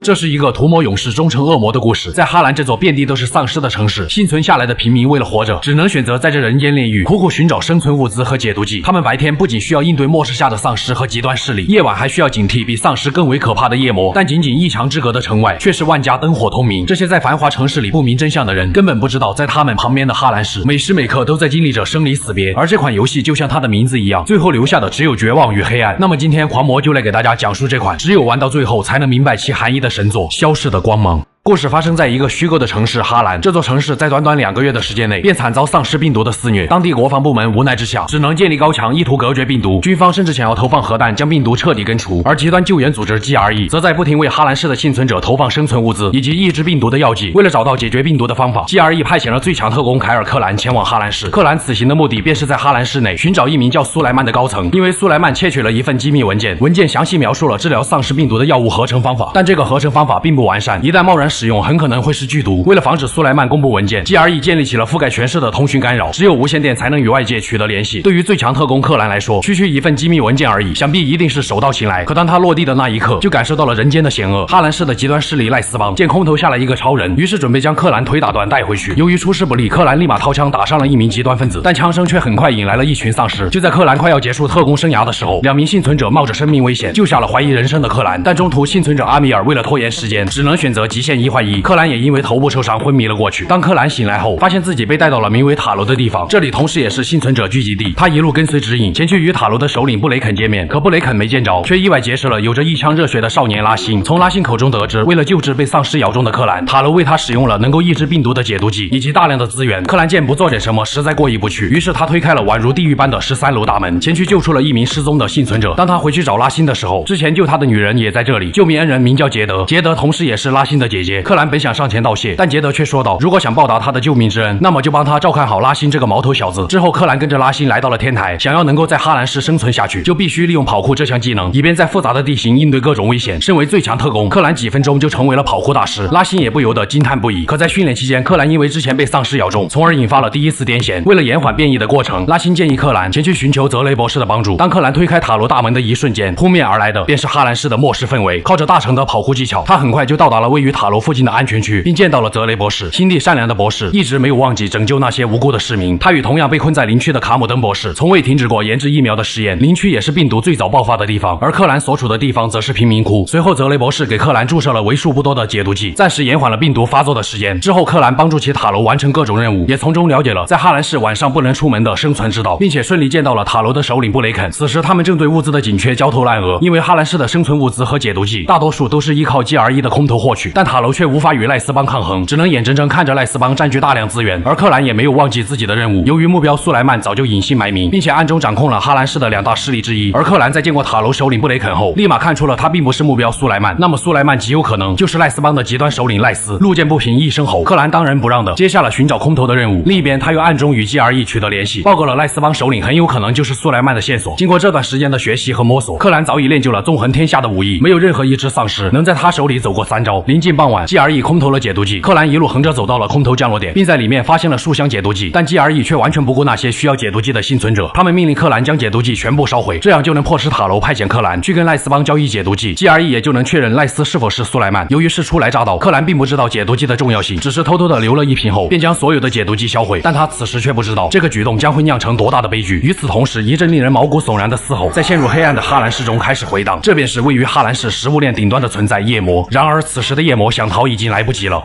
这是一个屠魔勇士终成恶魔的故事。在哈兰这座遍地都是丧尸的城市，幸存下来的平民为了活着，只能选择在这人间炼狱，苦苦寻找生存物资和解毒剂。他们白天不仅需要应对末世下的丧尸和极端势力，夜晚还需要警惕比丧尸更为可怕的夜魔。但仅仅一墙之隔的城外，却是万家灯火通明。这些在繁华城市里不明真相的人，根本不知道在他们旁边的哈兰市，每时每刻都在经历着生离死别。而这款游戏就像它的名字一样，最后留下的只有绝望与黑暗。那么今天狂魔就来给大家讲述这款只有玩到最后才能明白其含义的神作《消逝的光芒》。故事发生在一个虚构的城市哈兰，这座城市在短短2个月的时间内便惨遭丧尸病毒的肆虐，当地国防部门无奈之下只能建立高墙，意图隔绝病毒。军方甚至想要投放核弹将病毒彻底根除，而极端救援组织 GRE 则在不停为哈兰市的幸存者投放生存物资以及抑制病毒的药剂。为了找到解决病毒的方法， GRE 派遣了最强特工凯尔·克兰前往哈兰市。克兰此行的目的便是在哈兰市内寻找一名叫苏莱曼的高层，因为苏莱曼窃取了一份机密文件，文件详细描述了治疗丧尸病毒的药物合成方法，但这个合成方法并不完善，一旦贸然使用很可能会是剧毒。为了防止苏莱曼公布文件， GRE 建立起了覆盖全市的通讯干扰，只有无线电才能与外界取得联系。对于最强特工克兰来说，区区一份机密文件而已，想必一定是手到擒来。可当他落地的那一刻，就感受到了人间的险恶。哈兰市的极端势力赖斯邦见空投下来一个超人，于是准备将克兰腿打断带回去。由于出师不利，克兰立马掏枪打伤了一名极端分子，但枪声却很快引来了一群丧尸。就在克兰快要结束特工生涯的时候，2名幸存者冒着生命危险救下了怀疑人生的克兰，但中途幸存者阿米尔为了拖延时间，只能选择极限1换1。克兰也因为头部受伤昏迷了过去。当克兰醒来后，发现自己被带到了名为塔楼的地方，这里同时也是幸存者聚集地。他一路跟随指引前去与塔楼的首领布雷肯见面，可布雷肯没见着，却意外结识了有着一腔热血的少年拉辛。从拉辛口中得知，为了救治被丧尸咬中的克兰，塔楼为他使用了能够抑制病毒的解毒剂以及大量的资源。克兰见不做点什么实在过意不去，于是他推开了宛如地狱般的13楼大门，前去救出了一名失踪的幸存者。当他回去找拉辛的时候，之前救他的女人也在这里。救命恩人名叫杰德，杰德同时也是拉辛的姐姐。克兰本想上前道谢，但杰德却说道，如果想报答他的救命之恩，那么就帮他照看好拉辛这个毛头小子。之后克兰跟着拉辛来到了天台，想要能够在哈兰市生存下去，就必须利用跑酷这项技能，以便在复杂的地形应对各种危险。身为最强特工，克兰几分钟就成为了跑酷大师，拉辛也不由得惊叹不已。可在训练期间，克兰因为之前被丧尸咬中，从而引发了第一次癫痫。为了延缓变异的过程，拉辛建议克兰前去寻求泽雷博士的帮助。当克兰推开塔楼大门的一瞬间，扑面而来的便是哈兰市的末世氛围。靠着大成的跑酷技巧，他很快就到达了位于塔楼附近的安全区，并见到了泽雷博士。心地善良的博士一直没有忘记拯救那些无辜的市民，他与同样被困在林区的卡姆登博士从未停止过研制疫苗的实验。林区也是病毒最早爆发的地方，而克兰所处的地方则是贫民窟。随后泽雷博士给克兰注射了为数不多的解毒剂，暂时延缓了病毒发作的时间。之后克兰帮助其塔楼完成各种任务，也从中了解了在哈兰市晚上不能出门的生存之道，并且顺利见到了塔楼的首领布雷肯。此时他们正对物资的紧缺焦头烂额，因为哈兰市的生存物资和解毒剂大多数都是依靠 GRE 的空投获取，但塔楼却无法与赖斯邦抗衡，只能眼睁睁看着赖斯邦占据大量资源。而克兰也没有忘记自己的任务，由于目标苏莱曼早就隐姓埋名，并且暗中掌控了哈兰市的2大势力之一，而克兰在见过塔楼首领布雷肯后，立马看出了他并不是目标苏莱曼，那么苏莱曼极有可能就是赖斯邦的极端首领赖斯。路见不平一声吼，克兰当仁不让的接下了寻找空投的任务。另一边，他又暗中与 GRE 取得联系，报告了赖斯邦首领很有可能就是苏莱曼的线索。经过这段时间的学习和摸索，克兰早已练就了纵横天下的武艺，没有任何一只丧尸能在他手里走过3招。临近傍晚， GRE 空投了解毒剂，克兰一路横着走到了空投降落点，并在里面发现了数箱解毒剂，但 GRE 却完全不顾那些需要解毒剂的幸存者，他们命令克兰将解毒剂全部烧毁，这样就能迫使塔楼派遣克兰去跟赖斯邦交易解毒剂， GRE 也就能确认赖斯是否是苏莱曼。由于是初来乍到，克兰并不知道解毒剂的重要性，只是偷偷的留了一瓶后便将所有的解毒剂销毁，但他此时却不知道这个举动将会酿成多大的悲剧。与此同时，一阵令人毛骨悚然的嘶吼在陷入黑暗的哈兰市中开始回荡，这便是位于哈兰市食物链顶端的存在夜魔。然而此时的夜魔想逃已经来不及了。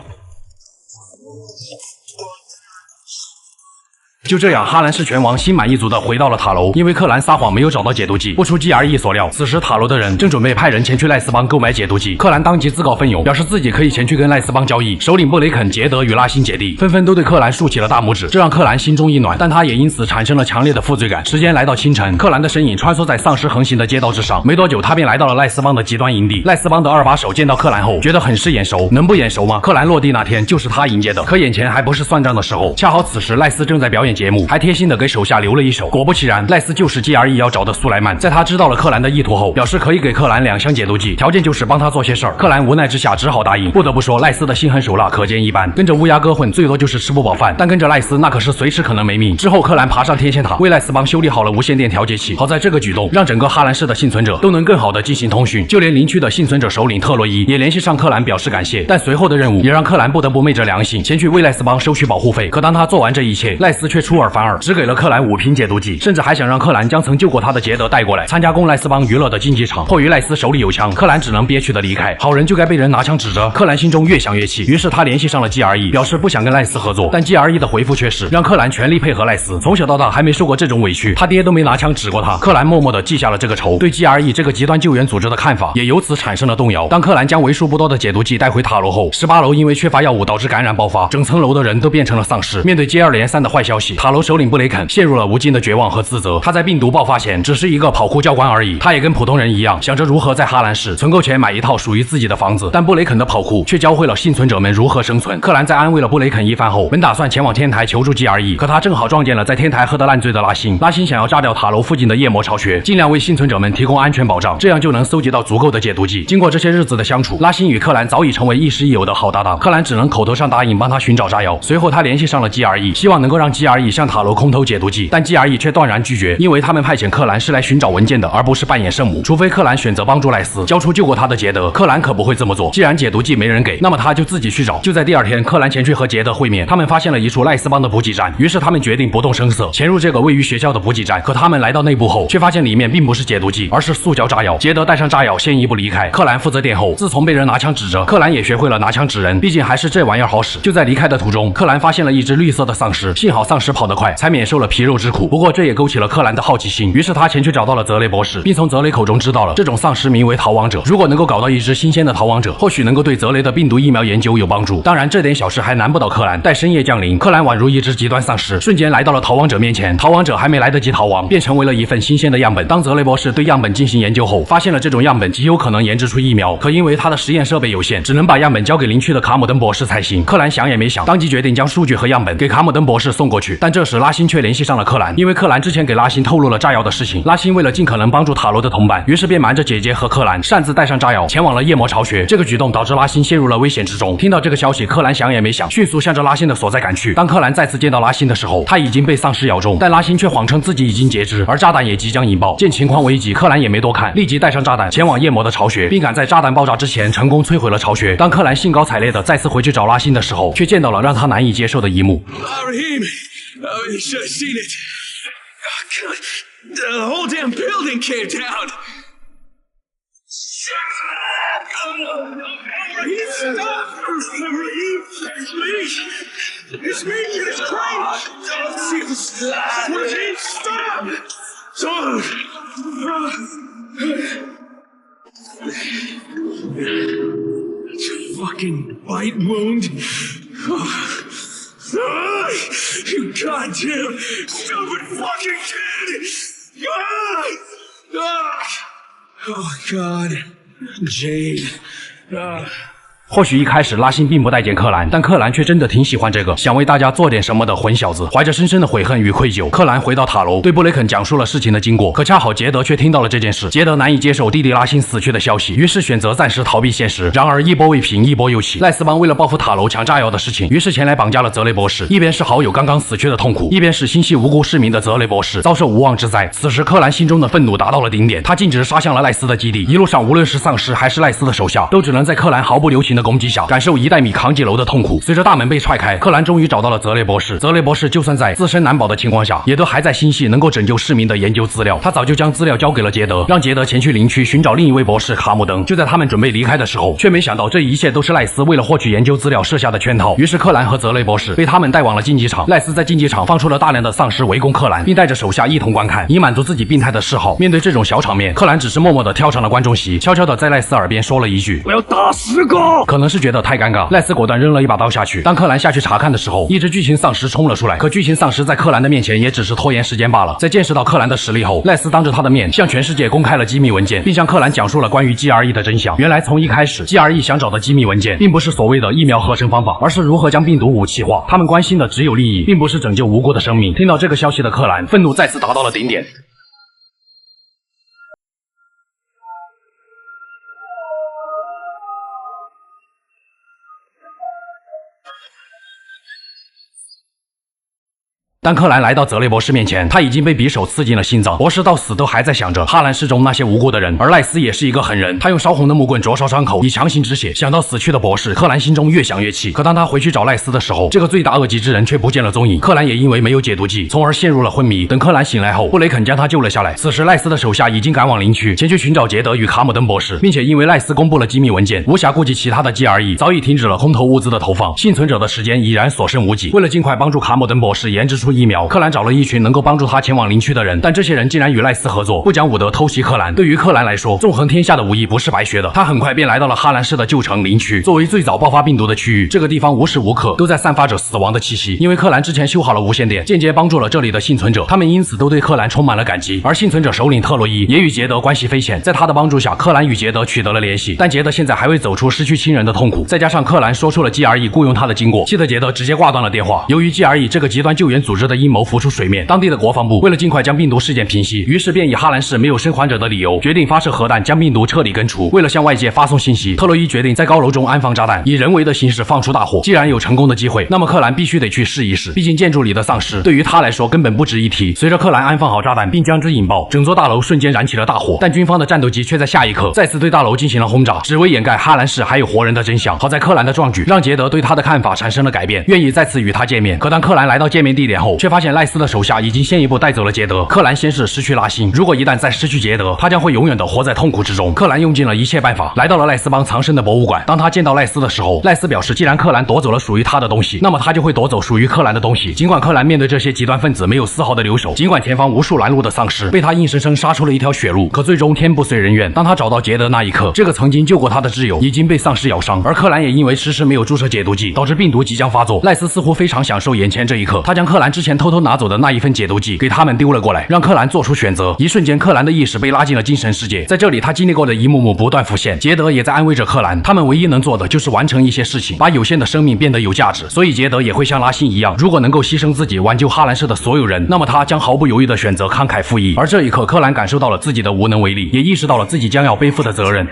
就这样，哈兰市拳王心满意足地回到了塔楼，因为克兰撒谎没有找到解毒剂。不出 GRE 所料，此时塔楼的人正准备派人前去赖斯邦购买解毒剂。克兰当即自告奋勇，表示自己可以前去跟赖斯邦交易。首领布雷肯、杰德与拉辛姐弟纷纷都对克兰竖起了大拇指，这让克兰心中一暖，但他也因此产生了强烈的负罪感。时间来到清晨，克兰的身影穿梭在丧尸横行的街道之上，没多久他便来到了赖斯邦的极端营地。赖斯邦的2把手见到克兰后，觉得很是眼熟，能不眼熟吗？克兰落地那天就是他迎接的。可眼前还不是算账的时候，恰好此时赖斯正在表演节目，还贴心的给手下留了一手。果不其然，赖斯就是 GRE 要找的苏莱曼。在他知道了克兰的意图后，表示可以给克兰2箱解毒剂，条件就是帮他做些事儿。克兰无奈之下只好答应。不得不说，赖斯的心狠手辣可见一斑。跟着乌鸦哥混，最多就是吃不饱饭，但跟着赖斯那可是随时可能没命。之后，克兰爬上天线塔，为赖斯帮修理好了无线电调节器。好在这个举动让整个哈兰市的幸存者都能更好的进行通讯，就连邻区的幸存者首领特洛伊也联系上克兰表示感谢。但随后的任务也让克兰不得不昧着良心前去为赖斯帮收取保护费。可当他做完这一切，赖斯却出尔反尔，只给了克兰5瓶解毒剂，甚至还想让克兰将曾救过他的杰德带过来参加供赖斯帮娱乐的竞技场。迫于赖斯手里有枪，克兰只能憋屈的离开。好人就该被人拿枪指着，克兰心中越想越气，于是他联系上了 GRE， 表示不想跟赖斯合作。但 GRE 的回复却是让克兰全力配合赖斯。从小到大还没受过这种委屈，他爹都没拿枪指过他。克兰默默的记下了这个仇，对 GRE 这个极端救援组织的看法也由此产生了动摇。当克兰将为数不多的解毒剂带回塔楼后，18楼因为缺乏药物导致感染爆发，整层楼的人都变成了丧尸。面对接二连三的坏消息，塔楼首领布雷肯陷入了无尽的绝望和自责。他在病毒爆发前只是一个跑酷教官而已，他也跟普通人一样，想着如何在哈兰市存够钱买一套属于自己的房子。但布雷肯的跑酷却教会了幸存者们如何生存。克兰在安慰了布雷肯一番后，本打算前往天台求助 GRE， 可他正好撞见了在天台喝得烂醉的拉辛。拉辛想要炸掉塔楼附近的夜魔巢穴，尽量为幸存者们提供安全保障，这样就能搜集到足够的解毒剂。经过这些日子的相处，拉辛与克兰早已成为亦师亦友的好搭档。克兰只能口头上答应帮他寻找炸药，随后他联系上了 GRE， 希望能够让 GRE 向塔楼空投解毒剂，但 GRE 却断然拒绝，因为他们派遣克兰是来寻找文件的，而不是扮演圣母。除非克兰选择帮助赖斯交出救过他的杰德，克兰可不会这么做。既然解毒剂没人给，那么他就自己去找。就在第二天，克兰前去和杰德会面，他们发现了一处赖斯帮的补给站，于是他们决定不动声色潜入这个位于学校的补给站。可他们来到内部后，却发现里面并不是解毒剂，而是塑胶炸药。杰德带上炸药先一步离开，克兰负责殿后。自从被人拿枪指着，克兰也学会了拿枪指人，毕竟还是这玩意儿好使。就在离开的途中，克兰发现了一只绿色的丧尸，幸好丧尸跑得快，才免受了皮肉之苦。不过这也勾起了克兰的好奇心，于是他前去找到了泽雷博士，并从泽雷口中知道了这种丧尸名为逃亡者。如果能够搞到一只新鲜的逃亡者，或许能够对泽雷的病毒疫苗研究有帮助。当然，这点小事还难不倒克兰。待深夜降临，克兰宛如一只极端丧尸，瞬间来到了逃亡者面前。逃亡者还没来得及逃亡，便成为了一份新鲜的样本。当泽雷博士对样本进行研究后，发现了这种样本极有可能研制出疫苗，可因为他的实验设备有限，只能把样本交给邻区的卡姆登博士才行。克兰想也没想，当即决定将数据和样本给卡姆登博士送过去。但这时拉辛却联系上了克兰，因为克兰之前给拉辛透露了炸药的事情。拉辛为了尽可能帮助塔罗的同伴，于是便瞒着姐姐和克兰擅自带上炸药前往了夜魔巢穴。这个举动导致拉辛陷入了危险之中。听到这个消息，克兰想也没想，迅速向着拉辛的所在赶去。当克兰再次见到拉辛的时候，他已经被丧尸咬中，但拉辛却谎称自己已经截肢，而炸弹也即将引爆。见情况危急，克兰也没多看，立即带上炸弹前往夜魔的巢穴，并赶在炸弹爆炸之前成功摧毁了巢穴。当克兰兴高采烈的再次回去找拉辛的时候，却见到了让他难以接受的一幕。You should have seen it. Oh, God. The whole damn building came down. Stop! Please! It's me! It's Crane! Jesus! What is it? Stop! It's a fucking bite wound. You goddamn stupid fucking kid! Oh God, Jade. 或许一开始拉辛并不待见克兰，但克兰却真的挺喜欢这个想为大家做点什么的混小子。怀着深深的悔恨与愧疚，克兰回到塔楼，对布雷肯讲述了事情的经过。可恰好杰德却听到了这件事，杰德难以接受弟弟拉辛死去的消息，于是选择暂时逃避现实。然而一波未平，一波又起。赖斯帮为了报复塔楼抢炸药的事情，于是前来绑架了泽雷博士。一边是好友刚刚死去的痛苦，一边是心系无辜市民的泽雷博士遭受无妄之灾。此时克兰心中的愤怒达到了顶点，他径直杀向了赖斯的基地。一路上无论是丧尸还是赖斯的手下，都只能在克兰毫不留情的攻击下感受1袋米扛几楼的痛苦。随着大门被踹开，克兰终于找到了泽雷博士。泽雷博士就算在自身难保的情况下，也都还在心系能够拯救市民的研究资料。他早就将资料交给了杰德，让杰德前去邻区寻找另一位博士卡姆登。就在他们准备离开的时候，却没想到这一切都是赖斯为了获取研究资料设下的圈套。于是克兰和泽雷博士被他们带往了竞技场。赖斯在竞技场放出了大量的丧尸围攻克兰，并带着手下一同观看，以满足自己病态的嗜好。面对这种小场面，克兰只是默默地跳上了观众席，悄悄地在赖斯耳边说了一句：“我要打10个。”可能是觉得太尴尬，赖斯果断扔了一把刀下去。当克兰下去查看的时候，一只巨型丧尸冲了出来，可巨型丧尸在克兰的面前也只是拖延时间罢了。在见识到克兰的实力后，赖斯当着他的面向全世界公开了机密文件，并向克兰讲述了关于 GRE 的真相。原来从一开始 ，GRE 想找的机密文件并不是所谓的疫苗合成方法，而是如何将病毒武器化。他们关心的只有利益，并不是拯救无辜的生命。听到这个消息的克兰，愤怒再次达到了顶点。当克兰来到泽雷博士面前，他已经被匕首刺进了心脏。博士到死都还在想着哈兰市中那些无辜的人，而赖斯也是一个狠人，他用烧红的木棍灼烧伤口，以强行止血。想到死去的博士，克兰心中越想越气。可当他回去找赖斯的时候，这个罪大恶极之人却不见了踪影。克兰也因为没有解毒剂，从而陷入了昏迷。等克兰醒来后，布雷肯将他救了下来。此时赖斯的手下已经赶往林区，前去寻找杰德与卡姆登博士，并且因为赖斯公布了机密文件，无暇顾及其他的 GRE， 早已停止了空投物资的投放，幸存者的时间已然所剩无几。为了尽快帮助卡姆登博士研制出疫苗，克兰找了一群能够帮助他前往林区的人，但这些人竟然与赖斯合作，不讲武德偷袭克兰。对于克兰来说，纵横天下的武艺不是白学的。他很快便来到了哈兰市的旧城林区，作为最早爆发病毒的区域，这个地方无时无刻都在散发着死亡的气息。因为克兰之前修好了无线电，间接帮助了这里的幸存者，他们因此都对克兰充满了感激。而幸存者首领特洛伊也与杰德关系匪浅，在他的帮助下，克兰与杰德取得了联系。但杰德现在还未走出失去亲人的痛苦，再加上克兰说出了 GRE 雇佣他的经过，气得杰德直接挂断了电话。由于 GRE 这个极端救援组织的阴谋浮出水面，当地的国防部为了尽快将病毒事件平息，于是便以哈兰市没有生还者的理由，决定发射核弹将病毒彻底根除。为了向外界发送信息，特洛伊决定在高楼中安放炸弹，以人为的形式放出大火。既然有成功的机会，那么克兰必须得去试一试，毕竟建筑里的丧尸对于他来说根本不值一提。随着克兰安放好炸弹并将之引爆，整座大楼瞬间燃起了大火，但军方的战斗机却在下一刻再次对大楼进行了轰炸，只为掩盖哈兰市还有活人的真相。好在克兰的壮举让杰德对他的看法产生了改变，愿意再次与他见面。可当克兰来到见面地点后，却发现赖斯的手下已经先一步带走了杰德。克兰先是失去拉辛，如果一旦再失去杰德，他将会永远的活在痛苦之中。克兰用尽了一切办法，来到了赖斯邦藏身的博物馆。当他见到赖斯的时候，赖斯表示，既然克兰夺走了属于他的东西，那么他就会夺走属于克兰的东西。尽管克兰面对这些极端分子没有丝毫的留手，尽管前方无数拦路的丧尸被他硬生生杀出了一条血路，可最终天不遂人愿。当他找到杰德那一刻，这个曾经救过他的挚友已经被丧尸咬伤，而克兰也因为迟迟没有注射解毒剂，导致病毒即将发作。赖斯似乎非常享受眼前这一刻，他将克兰之前偷偷拿走的那一份解毒剂给他们丢了过来，让克兰做出选择。一瞬间，克兰的意识被拉进了精神世界，在这里他经历过的一幕幕不断浮现。杰德也在安慰着克兰，他们唯一能做的就是完成一些事情，把有限的生命变得有价值。所以杰德也会像拉辛一样，如果能够牺牲自己挽救哈兰市的所有人，那么他将毫不犹豫地选择慷慨赴义。而这一刻，克兰感受到了自己的无能为力，也意识到了自己将要背负的责任。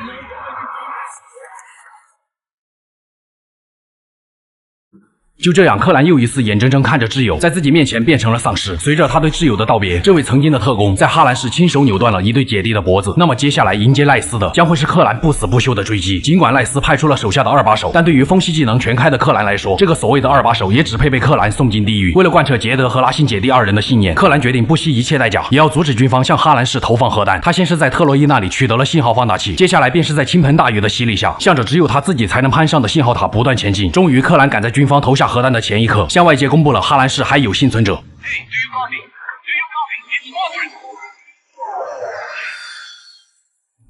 就这样，克兰又一次眼睁睁看着挚友在自己面前变成了丧尸。随着他对挚友的道别，这位曾经的特工在哈兰市亲手扭断了一对姐弟的脖子。那么接下来迎接赖斯的将会是克兰不死不休的追击。尽管赖斯派出了手下的二把手，但对于风系技能全开的克兰来说，这个所谓的二把手也只配被克兰送进地狱。为了贯彻杰德和拉辛姐弟二人的信念，克兰决定不惜一切代价，也要阻止军方向哈兰市投放核弹。他先是在特洛伊那里取得了信号放大器，接下来便是在倾盆大雨的洗礼下，向着只有他自己才能攀上的信号塔不断前进。终于，克兰赶在军方投下核弹的前一刻，向外界公布了哈兰市还有幸存者。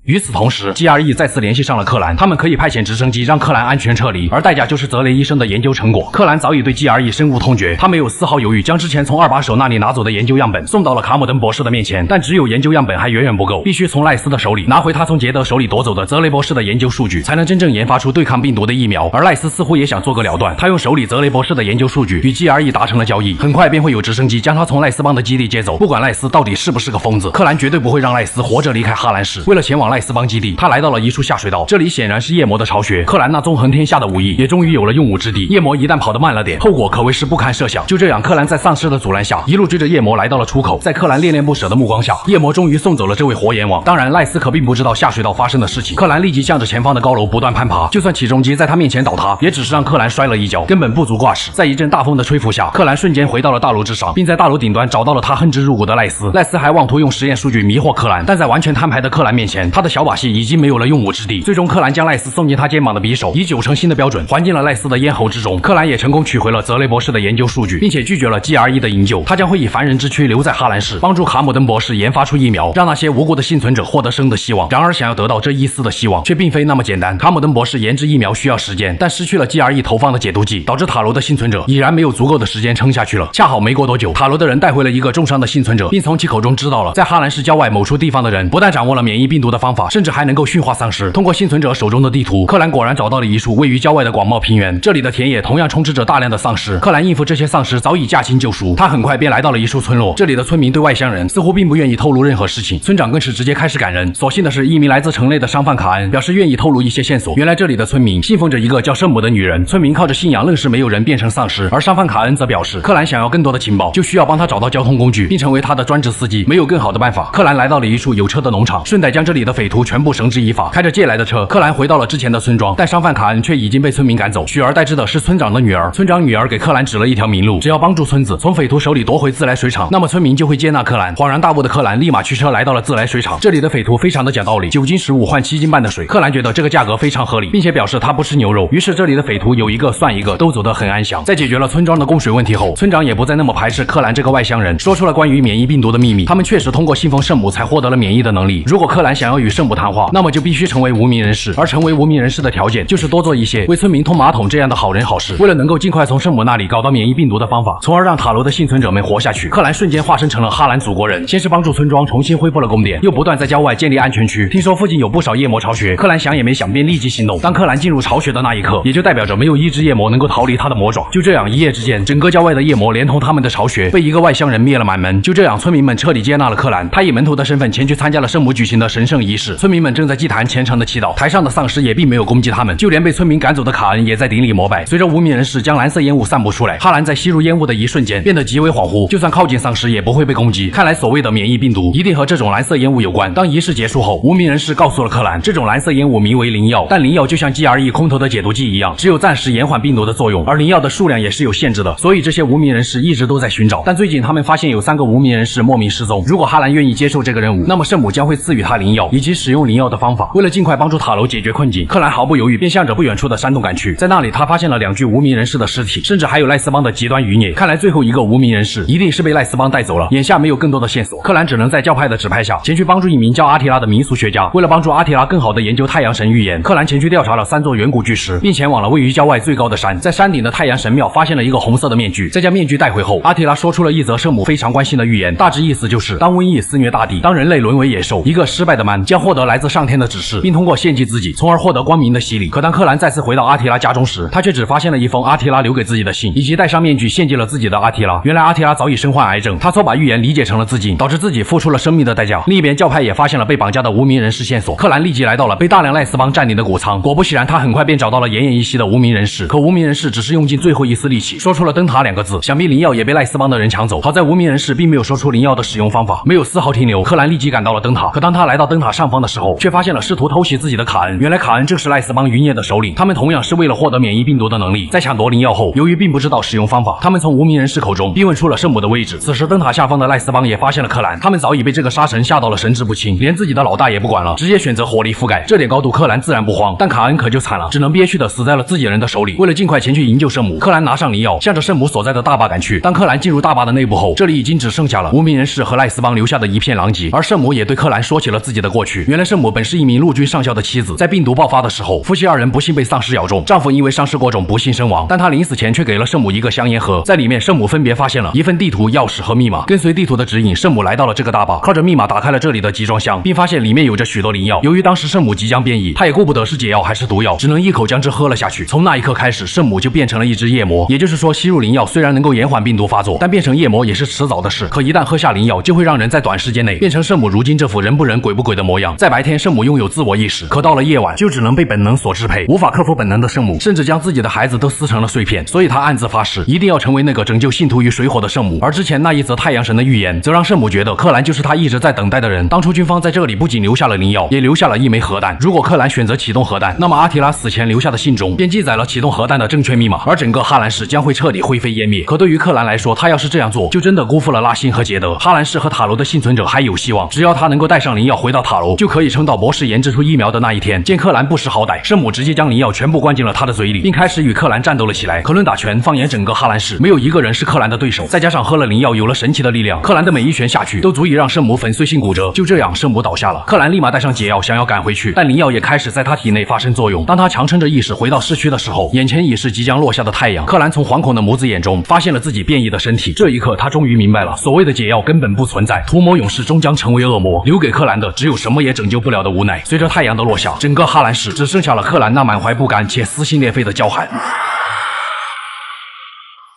与此同时 ，GRE 再次联系上了克兰，他们可以派遣直升机让克兰安全撤离，而代价就是泽雷医生的研究成果。克兰早已对 GRE 深恶痛绝，他没有丝毫犹豫，将之前从二把手那里拿走的研究样本送到了卡姆登博士的面前。但只有研究样本还远远不够，必须从赖斯的手里拿回他从杰德手里夺走的泽雷博士的研究数据，才能真正研发出对抗病毒的疫苗。而赖斯似乎也想做个了断，他用手里泽雷博士的研究数据与 GRE 达成了交易，很快便会有直升机将他从赖斯邦的基地接走。不管赖斯到底是不是个疯子，克兰绝对不会让赖斯活着离开哈兰市。为了前往赖斯邦基地，他来到了一处下水道，这里显然是夜魔的巢穴。克兰那纵横天下的武艺也终于有了用武之地。夜魔一旦跑得慢了点，后果可谓是不堪设想。就这样，克兰在丧尸的阻拦下，一路追着夜魔来到了出口。在克兰恋恋不舍的目光下，夜魔终于送走了这位活阎王。当然，赖斯可并不知道下水道发生的事情。克兰立即向着前方的高楼不断攀爬，就算起重机在他面前倒塌，也只是让克兰摔了一跤，根本不足挂齿。在一阵大风的吹拂下，克兰瞬间回到了大楼之上，并在大楼顶端找到了他恨之入骨的赖斯。赖斯还妄图用实验数据迷惑克兰，但在完全摊牌的克兰面前，他的小把戏已经没有了用武之地。最终，克兰将赖斯送进他肩膀的匕首以9成新的标准还进了赖斯的咽喉之中。克兰也成功取回了泽雷博士的研究数据，并且拒绝了 GRE 的营救。他将会以凡人之躯留在哈兰市，帮助卡姆登博士研发出疫苗，让那些无辜的幸存者获得生的希望。然而，想要得到这一丝的希望，却并非那么简单。卡姆登博士研制疫苗需要时间，但失去了 GRE 投放的解毒剂，导致塔罗的幸存者已然没有足够的时间撑下去了。恰好没过多久，塔罗的人带回了一个重伤的幸存者，并从其口中知道了在哈兰市郊外某处地方的人不但掌握了免疫病毒的方法，甚至还能够驯化丧尸。通过幸存者手中的地图，克兰果然找到了一处位于郊外的广袤平原，这里的田野同样充斥着大量的丧尸。克兰应付这些丧尸早已驾轻就熟，他很快便来到了一处村落。这里的村民对外乡人似乎并不愿意透露任何事情，村长更是直接开始赶人。所幸的是，一名来自城内的商贩卡恩表示愿意透露一些线索。原来这里的村民信奉着一个叫圣母的女人，村民靠着信仰愣是没有人变成丧尸。而商贩卡恩则表示，克兰想要更多的情报，就需要帮他找到交通工具，并成为他的专职司机。没有更好的办法，克兰来到了一处有车的农场，顺带将这里的匪徒全部绳之以法。开着借来的车，克兰回到了之前的村庄，但商贩卡恩却已经被村民赶走，取而代之的是村长的女儿。村长女儿给克兰指了一条明路，只要帮助村子从匪徒手里夺回自来水厂，那么村民就会接纳克兰。恍然大悟的克兰立马驱车来到了自来水厂。这里的匪徒非常的讲道理，9斤15换7斤半的水。克兰觉得这个价格非常合理，并且表示他不吃牛肉。于是这里的匪徒有一个算一个，都走得很安详。在解决了村庄的供水问题后，村长也不再那么排斥克兰这个外乡人，说出了关于免疫病毒的秘密。他们确实通过信奉圣母才获得了免疫的能力。如果克兰想要与圣母谈话，那么就必须成为无名人士，而成为无名人士的条件就是多做一些为村民通马桶这样的好人好事。为了能够尽快从圣母那里搞到免疫病毒的方法，从而让塔罗的幸存者们活下去，克兰瞬间化身成了哈兰祖国人。先是帮助村庄重新恢复了供电，又不断在郊外建立安全区。听说附近有不少夜魔巢穴，克兰想也没想便立即行动。当克兰进入巢穴的那一刻，也就代表着没有一只夜魔能够逃离他的魔爪。就这样，一夜之间，整个郊外的夜魔连同他们的巢穴被一个外乡人灭了满门。就这样，村民们彻底接纳了克兰，他以门徒的身份前去参加了圣母举行的神圣仪式。村民们正在祭坛虔诚的祈祷，台上的丧尸也并没有攻击他们，就连被村民赶走的卡恩也在顶礼膜拜。随着无名人士将蓝色烟雾散布出来，哈兰在吸入烟雾的一瞬间变得极为恍惚，就算靠近丧尸也不会被攻击。看来所谓的免疫病毒一定和这种蓝色烟雾有关。当仪式结束后，无名人士告诉了克兰，这种蓝色烟雾名为灵药，但灵药就像 GRE 空投的解毒剂一样，只有暂时延缓病毒的作用，而灵药的数量也是有限制的，所以这些无名人士一直都在寻找。但最近他们发现有3个无名人士莫名失踪，如果哈兰愿意接受这个任务，那么圣母将会赐予他灵药以及使用灵药的方法。为了尽快帮助塔楼解决困境，克兰毫不犹豫便向着不远处的山洞赶去。在那里，他发现了2具无名人士的尸体，甚至还有赖斯邦的极端余孽。看来最后一个无名人士一定是被赖斯邦带走了。眼下没有更多的线索，克兰只能在教派的指派下前去帮助一名叫阿提拉的民俗学家。为了帮助阿提拉更好的研究太阳神预言，克兰前去调查了3座远古巨石，并前往了位于郊外最高的山。在山顶的太阳神庙发现了一个红色的面具，在将面具带回后，阿提拉说出了一则圣母非常关心的预言，大致意思就是当瘟疫肆虐大地，当人类沦为野兽，一个失败的man将获得来自上天的指示，并通过献祭自己，从而获得光明的洗礼。可当克兰再次回到阿提拉家中时，他却只发现了一封阿提拉留给自己的信，以及戴上面具献祭了自己的阿提拉。原来阿提拉早已身患癌症，他错把预言理解成了自尽，导致自己付出了生命的代价。另一边，教派也发现了被绑架的无名人士线索，克兰立即来到了被大量赖斯邦占领的谷仓。果不其然，他很快便找到了奄奄一息的无名人士。可无名人士只是用尽最后一丝力气，说出了灯塔2个字，想必灵药也被赖斯邦的人抢走。好在无名人士并没有说出灵药的使用方法，没有丝毫停留。克兰立即赶到了灯塔，可当他来到灯塔上方的时候，却发现了试图偷袭自己的卡恩。原来卡恩正是赖斯邦余孽的首领，他们同样是为了获得免疫病毒的能力。在抢夺灵药后，由于并不知道使用方法，他们从无名人士口中逼问出了圣母的位置。此时灯塔下方的赖斯邦也发现了克兰，他们早已被这个杀神吓到了神志不清，连自己的老大也不管了，直接选择火力覆盖。这点高度克兰自然不慌，但卡恩可就惨了，只能憋屈的死在了自己人的手里。为了尽快前去营救圣母，克兰拿上灵药，向着圣母所在的大坝赶去。当克兰进入大坝的内部后，这里已经只剩下了无名人士和赖斯邦留下的一片狼藉。而圣母也对克兰说起了自己的过去。原来圣母本是一名陆军上校的妻子，在病毒爆发的时候，夫妻2人不幸被丧尸咬中，丈夫因为丧尸过重不幸身亡，但他临死前却给了圣母一个香烟盒，在里面圣母分别发现了一份地图、钥匙和密码。跟随地图的指引，圣母来到了这个大坝，靠着密码打开了这里的集装箱，并发现里面有着许多灵药。由于当时圣母即将变异，她也顾不得是解药还是毒药，只能一口将之喝了下去。从那一刻开始，圣母就变成了一只夜魔。也就是说，吸入灵药虽然能够延缓病毒发作，但变成夜魔也是迟早的事。可一旦喝下灵药，就会让人在短时间内变成圣母如今这副人不人鬼不鬼的模样。在白天，圣母拥有自我意识，可到了夜晚，就只能被本能所支配。无法克服本能的圣母，甚至将自己的孩子都撕成了碎片。所以她暗自发誓，一定要成为那个拯救信徒于水火的圣母。而之前那一则太阳神的预言，则让圣母觉得克兰就是她一直在等待的人。当初军方在这里不仅留下了灵药，也留下了一枚核弹。如果克兰选择启动核弹，那么阿提拉死前留下的信中便记载了启动核弹的正确密码，而整个哈兰市将会彻底灰飞烟灭。可对于克兰来说，他要是这样做，就真的辜负了拉辛和杰德。哈兰市和塔楼的幸存者还有希望，只要他能够带上灵药回到塔楼，后，就可以撑到博士研制出疫苗的那一天。见克兰不识好歹，圣母直接将灵药全部灌进了他的嘴里，并开始与克兰战斗了起来。可论打拳，放眼整个哈兰市，没有一个人是克兰的对手。再加上喝了灵药，有了神奇的力量，克兰的每一拳下去都足以让圣母粉碎性骨折。就这样，圣母倒下了。克兰立马带上解药，想要赶回去，但灵药也开始在他体内发生作用。当他强撑着意识回到市区的时候，眼前已是即将落下的太阳。克兰从惶恐的母子眼中发现了自己变异的身体。这一刻，他终于明白了，所谓的解药根本不存在，屠魔勇士终将成为恶魔，留给克兰的只有什么也拯救不了的无奈。随着太阳的落下，整个哈兰市只剩下了克兰那满怀不甘且撕心裂肺的叫喊。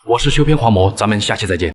我是修边狂魔，咱们下期再见。